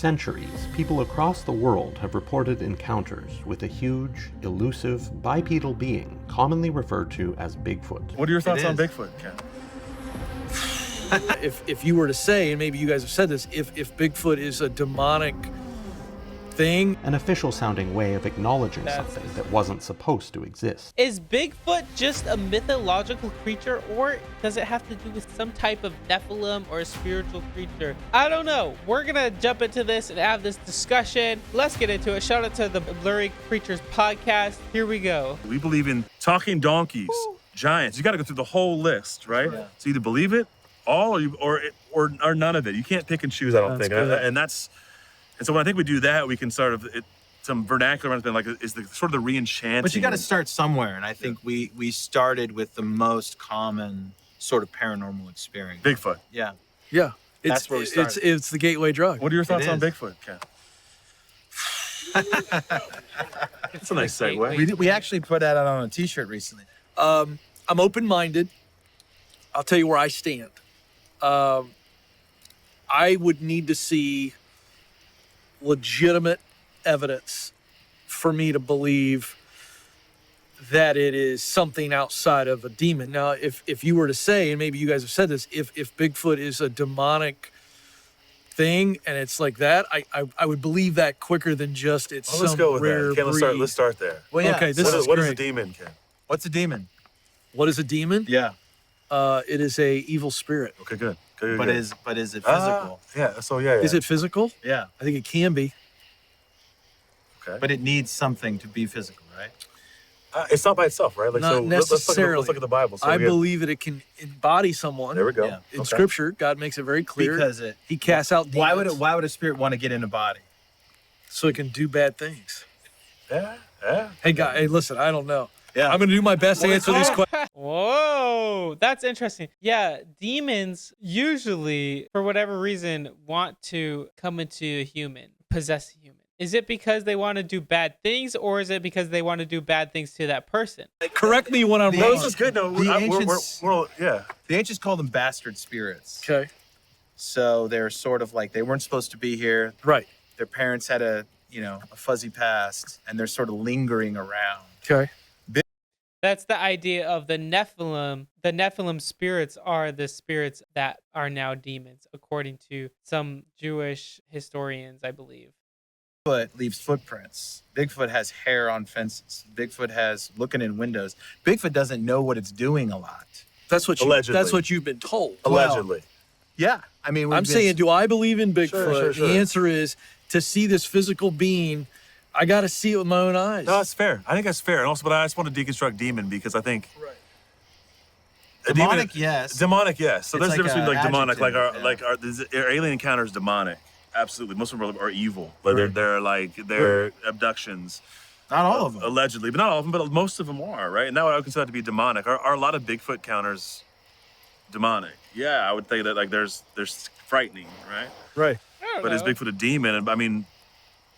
centuries, people across the world have reported encounters with a huge, elusive, bipedal being commonly referred to as Bigfoot. What are your thoughts on Bigfoot, Ken? If you were to say, and maybe you guys have said this, if Bigfoot is a demonic thing. An official-sounding way of acknowledging something that wasn't supposed to exist. Is Bigfoot just a mythological creature, or does it have to do with some type of Nephilim or a spiritual creature? I don't know. We're gonna jump into this and have this discussion. Let's get into it. Shout out to the Blurry Creatures podcast. Here we go. We believe in talking donkeys, giants. You got to go through the whole list, right? Yeah. So either believe it all or none of it. You can't pick and choose, I don't think. And so when I think we do that, we can sort of some vernacular has been like is the sort of the re-enchanting. But you got to start somewhere, and I think we started with the most common sort of paranormal experience. Bigfoot. Yeah. That's where we started. It's the gateway drug. What are your thoughts on Bigfoot, Ken? That's a nice segue. We actually put that out on a T-shirt recently. I'm open-minded. I'll tell you where I stand. I would need to see legitimate evidence for me to believe that it is something outside of a demon. Now, if you were to say, and maybe you guys have said this, if Bigfoot is a demonic thing and it's like that, I would believe that quicker than just it's let's go with rare that. Ken, let's start there. Well, yeah. Okay, what is a demon, Ken? What's a demon? What is a demon? Yeah. It is a evil spirit. Okay, good. But is it physical? Yeah. Is it physical? Yeah. I think it can be. Okay. But it needs something to be physical, right? It's not by itself, right? Like, Not necessarily. Let's look at the Bible. So I believe that it can embody someone. There we go. Yeah. In Scripture, God makes it very clear. Because He casts out demons. Why would a spirit want to get in a body? So it can do bad things. Yeah. Hey, listen, I don't know. Yeah. I'm going to do my best to answer these questions. Whoa, that's interesting. Yeah, demons usually, for whatever reason, want to come into a human, possess a human. Is it because they want to do bad things, or is it because they want to do bad things to that person? Correct me when I'm wrong. This is good. No, The ancients called them bastard spirits. Okay. So they're sort of like, they weren't supposed to be here. Right. Their parents had a fuzzy past, and they're sort of lingering around. Okay. That's the idea of the Nephilim. The Nephilim spirits are the spirits that are now demons, according to some Jewish historians, I believe. Bigfoot leaves footprints. Bigfoot has hair on fences. Bigfoot has looking in windows. Bigfoot doesn't know what it's doing a lot. That's what Allegedly. That's what you've been told. Allegedly. Yeah. I mean, I'm saying, do I believe in Bigfoot? Sure. The answer is to see this physical being, I got to see it with my own eyes. No, that's fair. I think that's fair. And also, but I just want to deconstruct demon because I think demonic, yes. Demonic, yes. So It's there's a difference between like demonic, adjective, our alien encounters demonic. Absolutely, most of them are evil. Like they're abductions. Not all of them. Allegedly, but not all of them. But most of them are, right? And that would I would consider that to be demonic. Are a lot of Bigfoot counters demonic? Yeah, I would think that like there's frightening, right? Right. But is Bigfoot a demon? And I mean,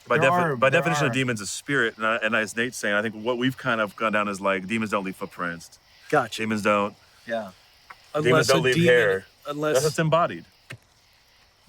by definition, a demon's a spirit. And as Nate's saying, I think what we've kind of gone down is like demons don't leave footprints. Gotcha. Demons don't. Yeah. Demons don't leave hair. That's what's embodied.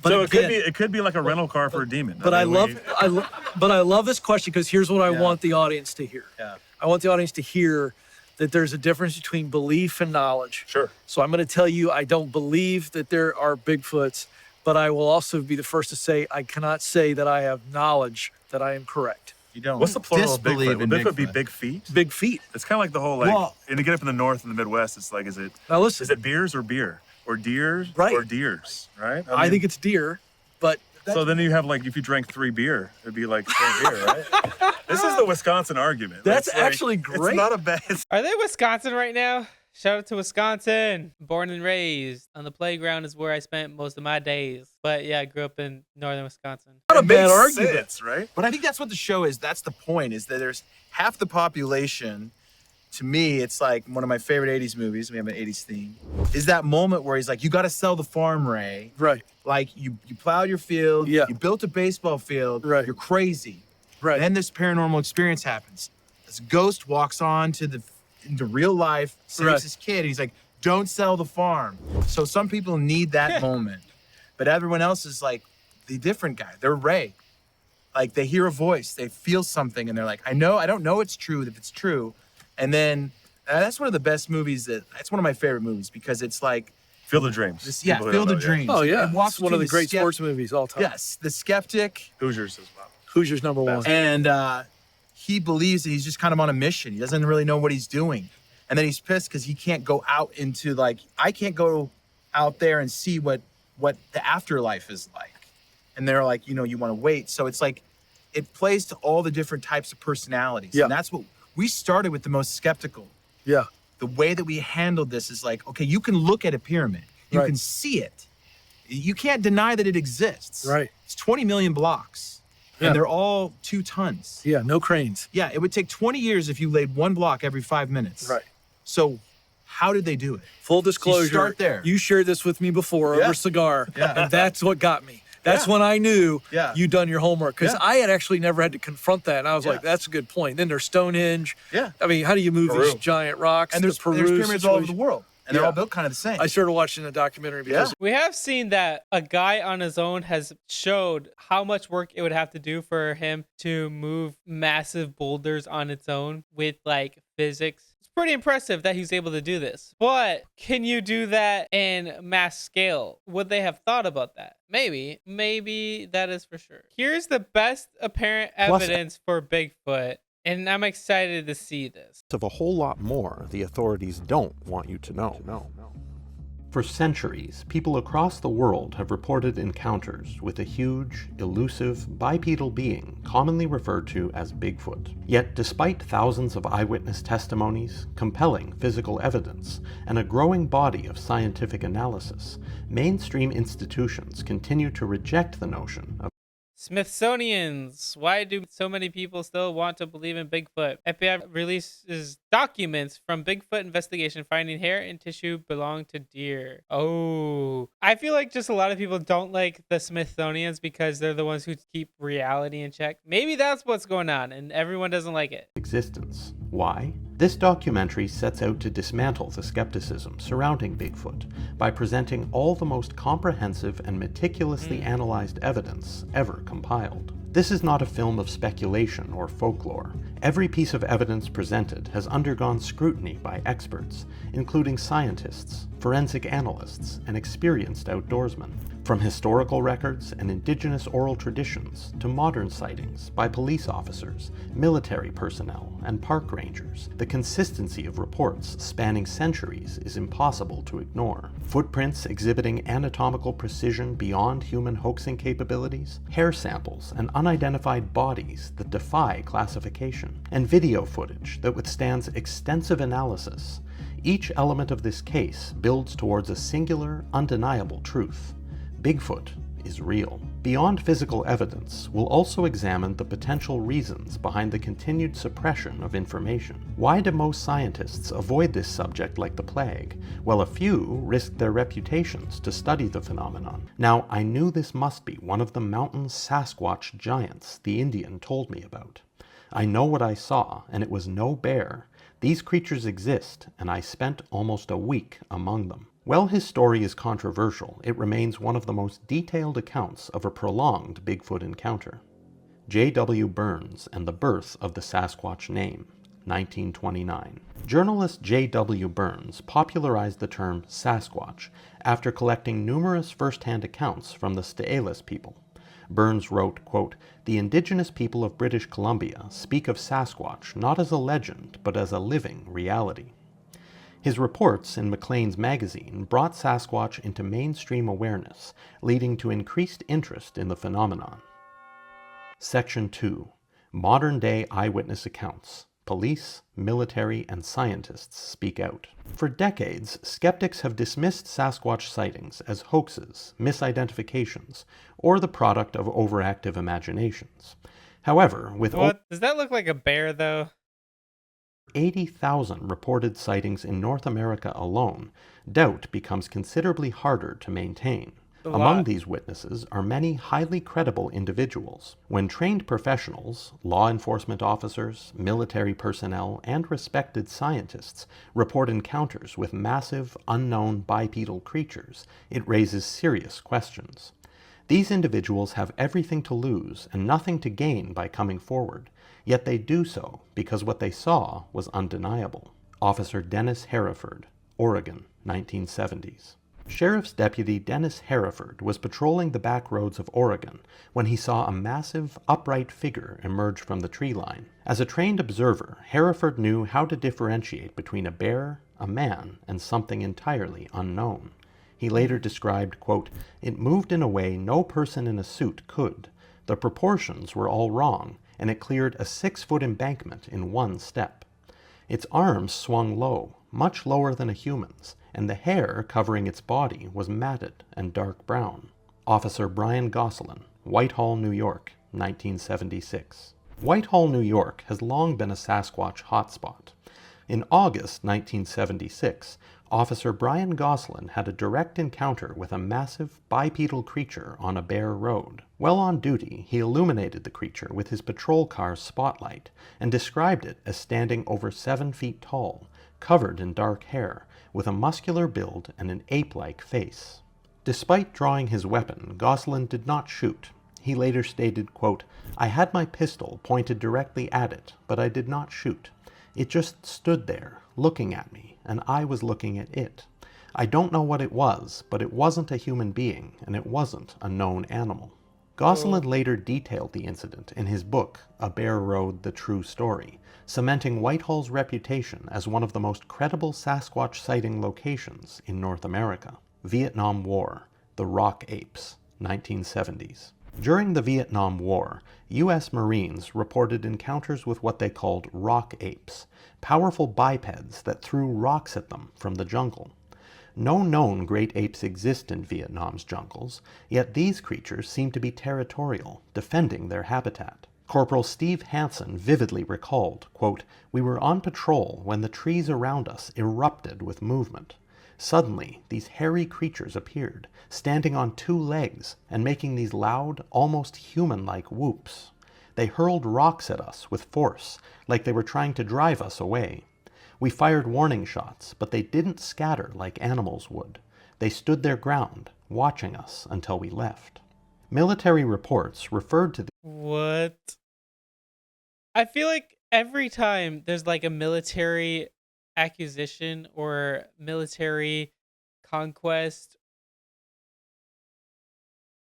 But so again, it could be like a rental car for a demon. But I love this question because here's what I want the audience to hear. Yeah. I want the audience to hear that there's a difference between belief and knowledge. Sure. So I'm going to tell you I don't believe that there are Bigfoots, but I will also be the first to say I cannot say that I have knowledge that I am correct. You don't. What's the plural of Bigfoot? Would Bigfoot be Bigfoot. big feet? Big feet. It's kind of like the whole and to get up in the north and the Midwest, it's like is it beers or beer or deers or deers, right? I think it's deer, but so then you have like if you drank 3 beer, it'd be like 3 beer, right? This is the Wisconsin argument. That's actually great. It's not a bad. Are they Wisconsin right now? Shout out to Wisconsin. Born and raised. On the playground is where I spent most of my days. But yeah, I grew up in northern Wisconsin. Not a bad argument, sense, right? But I think that's what the show is. That's the point, is that there's half the population. To me, it's like one of my favorite 80s movies. We have an 80s theme. Is that moment where he's like, you got to sell the farm, Ray. Right. Like you plowed your field. Yeah. You built a baseball field. Right. You're crazy. Right. Then this paranormal experience happens. This ghost walks on into real life, saves his kid. He's like, don't sell the farm. So some people need that moment. But everyone else is like, the different guy. They're Ray. Like they hear a voice, they feel something, and they're like, I don't know it's true, if it's true. And then that's one of the best movies that's one of my favorite movies because it's like, Field of Dreams. Field of Dreams. Oh yeah, It walks it's one of the between great sports movies all time. Yes, the skeptic. Hoosiers as well. Hoosiers number one. And he believes that he's just kind of on a mission. He doesn't really know what he's doing. And then he's pissed because he can't go out into I can't go out there and see what the afterlife is like. And they're like, you want to wait. So it's like, it plays to all the different types of personalities. Yeah. And that's what we started with, the most skeptical. Yeah. The way that we handled this is like, okay, you can look at a pyramid. You Right. can see it. You can't deny that it exists. Right. It's 20 million blocks. Yeah. And they're all 2 tons. Yeah, no cranes. Yeah, it would take 20 years if you laid one block every 5 minutes. Right. So how did they do it? Full disclosure. start there. You shared this with me before Yeah. over cigar, Yeah. and that's what got me. That's Yeah. when I knew Yeah. you'd done your homework, because Yeah. I had actually never had to confront that, and I was Yeah. like, "That's a good point." Then there's Stonehenge. Yeah. I mean, how do you move Peru. these giant rocks? And there's the Peru pyramids all over the situation. world. And they're Yeah. all built kind of the same. I started watching the documentary because We have seen that a guy on his own has showed how much work it would have to do for him to move massive boulders on its own with physics. It's pretty impressive that he's able to do this. But can you do that in mass scale? Would they have thought about that? Maybe that is for sure. Here's the best apparent evidence for Bigfoot, and I'm excited to see this. Of a whole lot more the authorities don't want you to know. For centuries, people across the world have reported encounters with a huge, elusive, bipedal being commonly referred to as Bigfoot. Yet, despite thousands of eyewitness testimonies, compelling physical evidence, and a growing body of scientific analysis, mainstream institutions continue to reject the notion of Smithsonians. Why do so many people still want to believe in Bigfoot? FBI releases documents from Bigfoot investigation finding hair and tissue belong to deer. Oh, I feel like just a lot of people don't like the Smithsonians because they're the ones who keep reality in check. Maybe that's what's going on and everyone doesn't like it. existence. Why? This documentary sets out to dismantle the skepticism surrounding Bigfoot by presenting all the most comprehensive and meticulously analyzed evidence ever compiled. This is not a film of speculation or folklore. Every piece of evidence presented has undergone scrutiny by experts, including scientists, forensic analysts, and experienced outdoorsmen. From historical records and indigenous oral traditions to modern sightings by police officers, military personnel, and park rangers, the consistency of reports spanning centuries is impossible to ignore. Footprints exhibiting anatomical precision beyond human hoaxing capabilities, hair samples and unidentified bodies that defy classification, and video footage that withstands extensive analysis. Each element of this case builds towards a singular, undeniable truth. Bigfoot is real. Beyond physical evidence, we'll also examine the potential reasons behind the continued suppression of information. Why do most scientists avoid this subject like the plague, while a few risk their reputations to study the phenomenon? Now, I knew this must be one of the mountain Sasquatch giants the Indian told me about. I know what I saw, and it was no bear. These creatures exist, and I spent almost a week among them. While his story is controversial, it remains one of the most detailed accounts of a prolonged Bigfoot encounter. J.W. Burns and the Birth of the Sasquatch Name, 1929. Journalist J.W. Burns popularized the term Sasquatch after collecting numerous first-hand accounts from the St'elas people. Burns wrote, quote, "The indigenous people of British Columbia speak of Sasquatch not as a legend, but as a living reality." His reports in Maclean's magazine brought Sasquatch into mainstream awareness, leading to increased interest in the phenomenon. Section 2. Modern-day eyewitness accounts. Police, military, and scientists speak out. For decades, skeptics have dismissed Sasquatch sightings as hoaxes, misidentifications, or the product of overactive imaginations. However, with What? Does that look like a bear, though? 80,000 reported sightings in North America alone, doubt becomes considerably harder to maintain. Among these witnesses are many highly credible individuals. When trained professionals, law enforcement officers, military personnel, and respected scientists report encounters with massive, unknown bipedal creatures, it raises serious questions. These individuals have everything to lose and nothing to gain by coming forward, yet they do so because what they saw was undeniable. Officer Dennis Hereford, Oregon, 1970s. Sheriff's Deputy Dennis Hereford was patrolling the back roads of Oregon when he saw a massive, upright figure emerge from the tree line. As a trained observer, Hereford knew how to differentiate between a bear, a man, and something entirely unknown. He later described, quote, "It moved in a way no person in a suit could. The proportions were all wrong, and it cleared a 6-foot embankment in one step. Its arms swung low, much lower than a human's, and the hair covering its body was matted and dark brown." Officer Brian Gosselin, Whitehall, New York, 1976. Whitehall, New York has long been a Sasquatch hotspot. In August 1976, Officer Brian Gosselin had a direct encounter with a massive bipedal creature on a bare road. While on duty, he illuminated the creature with his patrol car's spotlight and described it as standing over 7 feet tall, covered in dark hair, with a muscular build and an ape-like face. Despite drawing his weapon, Gosselin did not shoot. He later stated, quote, "I had my pistol pointed directly at it, but I did not shoot. It just stood there, looking at me, and I was looking at it. I don't know what it was, but it wasn't a human being, and it wasn't a known animal." Gosselin later detailed the incident in his book, A Bear Road: The True Story, cementing Whitehall's reputation as one of the most credible Sasquatch sighting locations in North America. Vietnam War, The Rock Apes, 1970s. During the Vietnam War, U.S. Marines reported encounters with what they called rock apes, powerful bipeds that threw rocks at them from the jungle. No known great apes exist in Vietnam's jungles, yet these creatures seem to be territorial, defending their habitat. Corporal Steve Hansen vividly recalled, quote, "We were on patrol when the trees around us erupted with movement. Suddenly, these hairy creatures appeared, standing on 2 legs and making these loud, almost human-like whoops. They hurled rocks at us with force, like they were trying to drive us away. We fired warning shots, but they didn't scatter like animals would. They stood their ground, watching us until we left." Military reports referred to the What? I feel like every time there's like a military accusation or military conquest,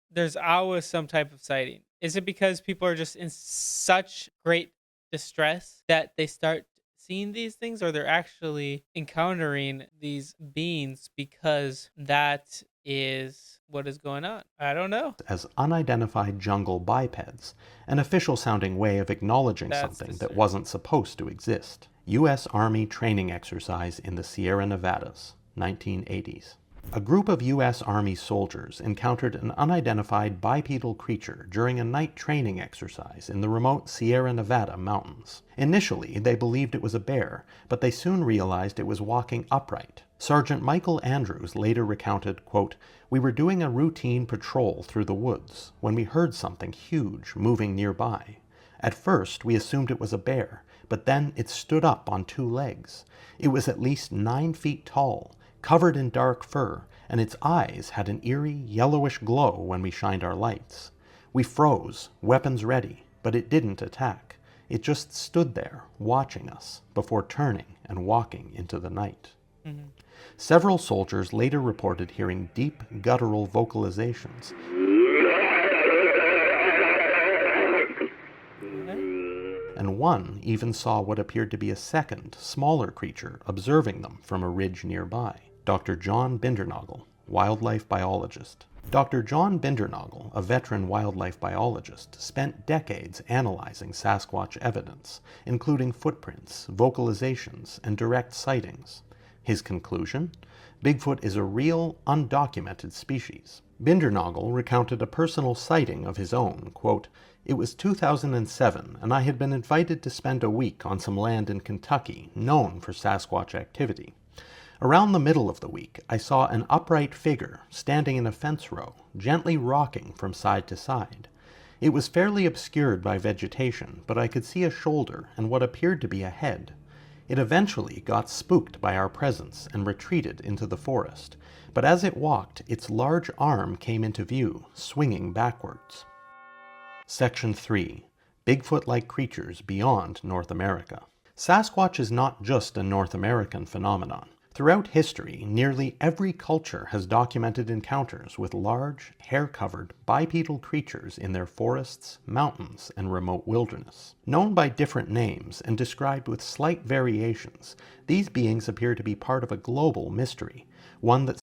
there's always some type of sighting. Is it because people are just in such great distress that they start seeing these things, or they're actually encountering these beings because that is what is going on? I don't know. as unidentified jungle bipeds, an official-sounding way of acknowledging That's something that disturbing. wasn't supposed to exist. U.S. Army training exercise in the Sierra Nevadas, 1980s. A group of U.S. Army soldiers encountered an unidentified bipedal creature during a night training exercise in the remote Sierra Nevada mountains. Initially, they believed it was a bear, but they soon realized it was walking upright. Sergeant Michael Andrews later recounted, quote, "We were doing a routine patrol through the woods when we heard something huge moving nearby. At first, we assumed it was a bear, but then it stood up on 2 legs. It was at least 9 feet tall, covered in dark fur, and its eyes had an eerie yellowish glow when we shined our lights. We froze, weapons ready, but it didn't attack. It just stood there, watching us, before turning and walking into the night." Several soldiers later reported hearing deep, guttural vocalizations, and one even saw what appeared to be a second, smaller creature observing them from a ridge nearby. Dr. John Bindernagel, wildlife biologist. Dr. John Bindernagel, a veteran wildlife biologist, spent decades analyzing Sasquatch evidence, including footprints, vocalizations, and direct sightings. His conclusion? Bigfoot is a real, undocumented species. Bindernagel recounted a personal sighting of his own, quote, "It was 2007, and I had been invited to spend a week on some land in Kentucky known for Sasquatch activity. Around the middle of the week, I saw an upright figure standing in a fence row, gently rocking from side to side. It was fairly obscured by vegetation, but I could see a shoulder and what appeared to be a head. It eventually got spooked by our presence and retreated into the forest, but as it walked, its large arm came into view, swinging backwards. Section 3. Bigfoot-like creatures beyond North America. Sasquatch is not just a North American phenomenon. Throughout history, nearly every culture has documented encounters with large, hair-covered, bipedal creatures in their forests, mountains, and remote wilderness. Known by different names and described with slight variations, these beings appear to be part of a global mystery, one that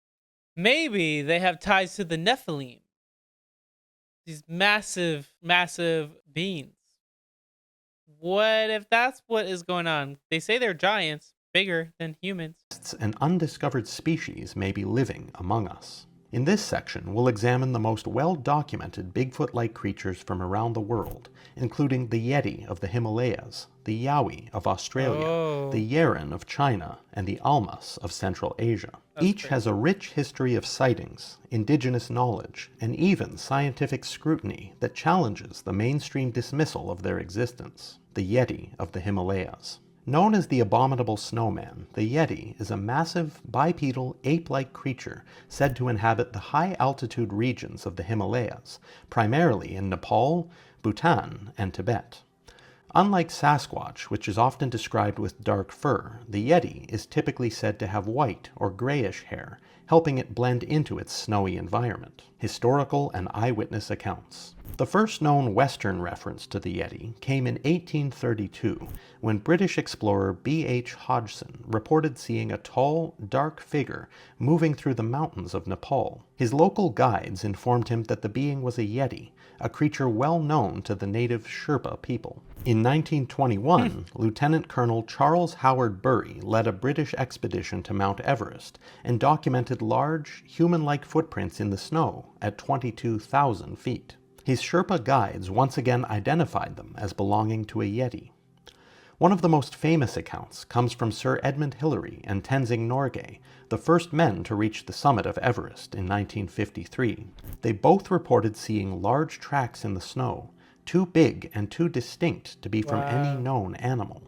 Maybe they have ties to the Nephilim. These massive, massive beings. What if that's what is going on? They say they're giants, bigger than humans. an undiscovered species may be living among us. In this section, we'll examine the most well-documented Bigfoot-like creatures from around the world, including the Yeti of the Himalayas, the Yowie of Australia, the Yeren of China, and the Almas of Central Asia. Each has a rich history of sightings, indigenous knowledge, and even scientific scrutiny that challenges the mainstream dismissal of their existence. The Yeti of the Himalayas. Known as the Abominable Snowman, the Yeti is a massive, bipedal, ape-like creature said to inhabit the high-altitude regions of the Himalayas, primarily in Nepal, Bhutan, and Tibet. Unlike Sasquatch, which is often described with dark fur, the Yeti is typically said to have white or grayish hair, helping it blend into its snowy environment. Historical and eyewitness accounts. The first known Western reference to the Yeti came in 1832, when British explorer B.H. Hodgson reported seeing a tall, dark figure moving through the mountains of Nepal. His local guides informed him that the being was a Yeti, a creature well known to the native Sherpa people. In 1921, Lieutenant Colonel Charles Howard Bury led a British expedition to Mount Everest and documented large, human-like footprints in the snow at 22,000 feet. His Sherpa guides once again identified them as belonging to a Yeti. One of the most famous accounts comes from Sir Edmund Hillary and Tenzing Norgay, the first men to reach the summit of Everest in 1953. They both reported seeing large tracks in the snow, too big and too distinct to be from any known animal.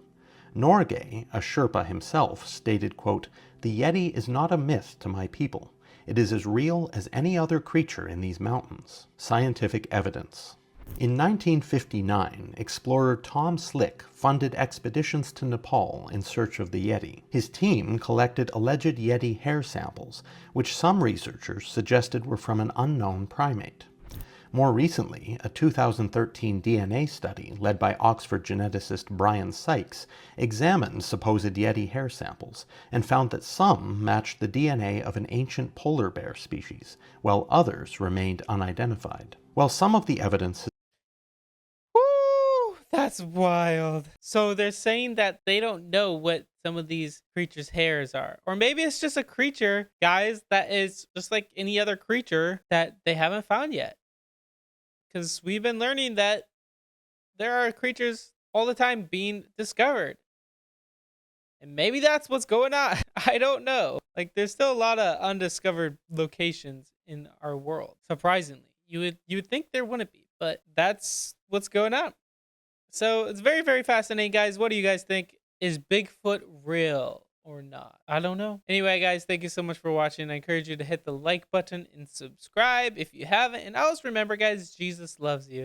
Norgay, a Sherpa himself, stated, quote, "The Yeti is not a myth to my people. It is as real as any other creature in these mountains." Scientific evidence. In 1959, explorer Tom Slick funded expeditions to Nepal in search of the Yeti. His team collected alleged Yeti hair samples, which some researchers suggested were from an unknown primate. More recently, a 2013 DNA study led by Oxford geneticist Brian Sykes examined supposed Yeti hair samples and found that some matched the DNA of an ancient polar bear species, while others remained unidentified. While some of the evidence Woo! That's wild. So they're saying that they don't know what some of these creatures' hairs are. Or maybe it's just a creature, guys, that is just like any other creature that they haven't found yet. Because we've been learning that there are creatures all the time being discovered. And maybe that's what's going on. I don't know. Like, there's still a lot of undiscovered locations in our world. Surprisingly. You would think there wouldn't be, but that's what's going on. So it's very, very fascinating, guys. What do you guys think? Is Bigfoot real or not? I don't know. Anyway, guys, thank you so much for watching. I encourage you to hit the like button and subscribe if you haven't. And always remember, guys, Jesus loves you.